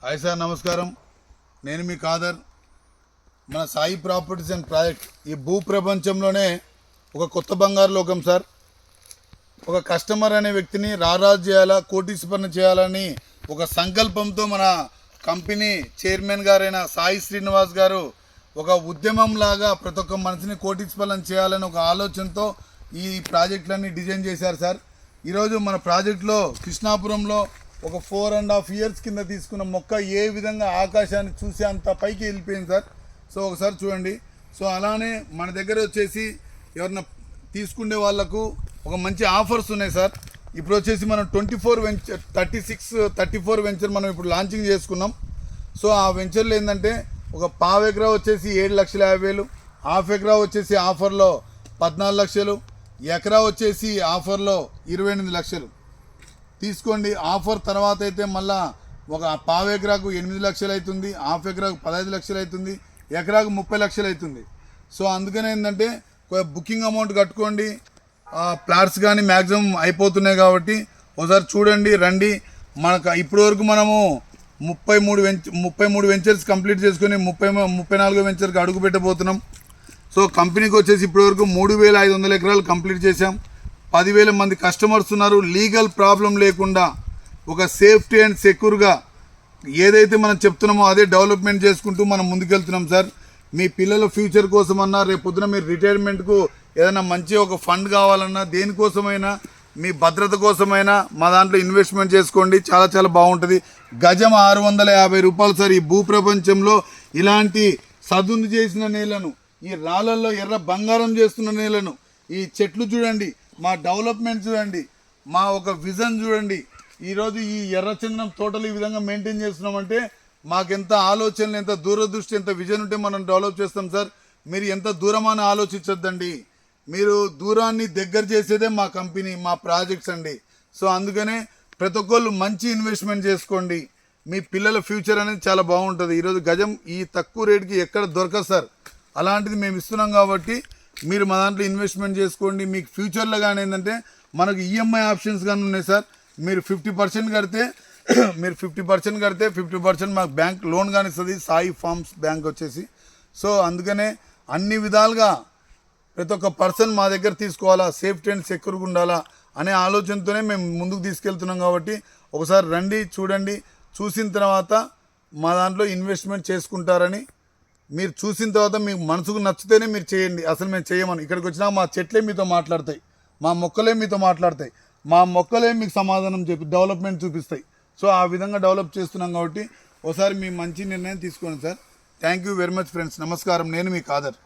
Hi sir, నమస్కారం. నేను మీ కాదర్. మన సాయి ప్రాపర్టీస్ అండ్ ప్రాజెక్ట్ ఈ భూ ప్రపంచంలోనే ఒక కొత్త బంగారు లోకం సార్. ఒక కస్టమర్ అనే వ్యక్తిని రారాజు చేయాలా, కోటీశ్వరణ చేయాలని ఒక సంకల్పంతో మన కంపెనీ చైర్మన్ గారైన సాయి శ్రీనివాస్ గారు ఒక ఉద్యమం లాగా ప్రతి ఒక్క మనిషిని కోటీశ్వరణ చేయాలని ఒక ఆలోచనతో ఈ ప్రాజెక్టులన్నీ డిజైన్ చేశారు సార్. ఈరోజు మన ప్రాజెక్టులో కృష్ణాపురంలో ఒక 4.5 years కింద తీసుకున్న మొక్క ఏ విధంగా ఆకాశాన్ని చూసి అంత పైకి వెళ్ళిపోయింది సార్. సో ఒకసారి చూడండి. సో అలానే మన దగ్గర వచ్చేసి ఎవరన్నా తీసుకునే వాళ్ళకు ఒక మంచి ఆఫర్స్ ఉన్నాయి సార్. ఇప్పుడు వచ్చేసి మనం 34 వెంచర్ మనం ఇప్పుడు లాంచింగ్ చేసుకున్నాం. సో ఆ వెంచర్లో ఏంటంటే ఒక పావు ఎకరా వచ్చేసి 7,50,000, హాఫ్ ఎకరా వచ్చేసి ఆఫర్లో 14 లక్షలు, ఎకరా వచ్చేసి ఆఫర్లో 28 లక్షలు తీసుకోండి. ఆఫర్ తర్వాత అయితే మళ్ళా ఒక పావు ఎకరాకు 8 లక్షలు అవుతుంది, హాఫ్ ఎకరాకు 15 లక్షలు అవుతుంది, ఎకరాకు 30 లక్షలు అవుతుంది. సో అందుకనే ఏంటంటే బుకింగ్ అమౌంట్ కట్టుకోండి. ప్లాట్స్ కానీ మ్యాక్సిమం అయిపోతున్నాయి కాబట్టి ఒకసారి చూడండి, రండి. మనకు ఇప్పటి వరకు మనము 33 వెంచర్స్ కంప్లీట్ చేసుకొని 34 వెంచర్కి అడుగు పెట్టబోతున్నాం. సో కంపెనీకి వచ్చేసి ఇప్పటివరకు 3,500 ఎకరాలు కంప్లీట్ చేసాం. 10,000 మంది కస్టమర్స్ ఉన్నారు. లీగల్ ప్రాబ్లం లేకుండా ఒక సేఫ్టీ అండ్ సెక్యూర్గా ఏదైతే మనం చెప్తున్నామో అదే డెవలప్మెంట్ చేసుకుంటూ మనం ముందుకెళ్తున్నాం సార్. మీ పిల్లల ఫ్యూచర్ కోసమన్నా, రేపు పొద్దున మీరు రిటైర్మెంట్కు ఏదైనా మంచి ఒక ఫండ్ కావాలన్నా, దేనికోసమైనా, మీ భద్రత కోసమైనా మా దాంట్లో ఇన్వెస్ట్మెంట్ చేసుకోండి. చాలా చాలా బాగుంటుంది. గజం 650 రూపాయలు సార్. ఈ భూ ప్రపంచంలో ఇలాంటి సదును చేసిన నేలను, ఈ రాళ్ళల్లో ఎర్ర బంగారం చేస్తున్న నేలను, ఈ చెట్లు చూడండి, మా డెవలప్మెంట్ చూడండి, మా ఒక విజన్ చూడండి. ఈరోజు ఈ ఎర్రచందనం తోటలు ఈ విధంగా మెయింటైన్ చేస్తున్నామంటే మాకెంత ఆలోచనలు, ఎంత దూరదృష్టి, ఎంత విజన్ ఉంటే మనం డెవలప్ చేస్తాం సార్. మీరు ఎంత దూరమని ఆలోచించొద్దండి. మీరు దూరాన్ని దగ్గర చేసేదే మా కంపెనీ, మా ప్రాజెక్ట్స్ అండి. సో అందుకనే ప్రతి ఒక్కళ్ళు మంచి ఇన్వెస్ట్మెంట్ చేసుకోండి. మీ పిల్లల ఫ్యూచర్ అనేది చాలా బాగుంటుంది. ఈరోజు గజం ఈ తక్కువ రేటుకి ఎక్కడ దొరకదు సార్. అలాంటిది మేము ఇస్తున్నాం కాబట్టి మీరు మా దాంట్లో ఇన్వెస్ట్మెంట్ చేసుకోండి. మీకు ఫ్యూచర్లో కానీ ఏంటంటే మనకు ఈఎంఐ ఆప్షన్స్ కానీ ఉన్నాయి సార్. మీరు 50% కడితే 50% మాకు బ్యాంక్ లోన్ కానీ ఇస్తుంది, సాయి ఫార్మ్స్ బ్యాంక్ వచ్చేసి. సో అందుకనే అన్ని విధాలుగా ప్రతి ఒక్క పర్సన్ మా దగ్గర తీసుకోవాలా, సేఫ్టీ అండ్ సెక్యూర్గా ఉండాలా అనే ఆలోచనతోనే మేము ముందుకు తీసుకెళ్తున్నాం. కాబట్టి ఒకసారి రండి, చూడండి. చూసిన తర్వాత మా దాంట్లో ఇన్వెస్ట్మెంట్ చేసుకుంటారని, మీరు చూసిన తర్వాత మీకు మనసుకు నచ్చితేనే మీరు చేయండి. అసలు మేము చేయమని ఇక్కడికి వచ్చినా మా చెట్లే మీతో మాట్లాడతాయి, మా మొక్కలే మీతో మాట్లాడతాయి, మా మొక్కలే మీకు సమాధానం చెప్పి డెవలప్మెంట్ చూపిస్తాయి. సో ఆ విధంగా డెవలప్ చేస్తున్నాం కాబట్టి ఒకసారి మీ మంచి నిర్ణయం తీసుకోండి sir. Thank you very much friends. నమస్కారం. నేను మీ కాదర్.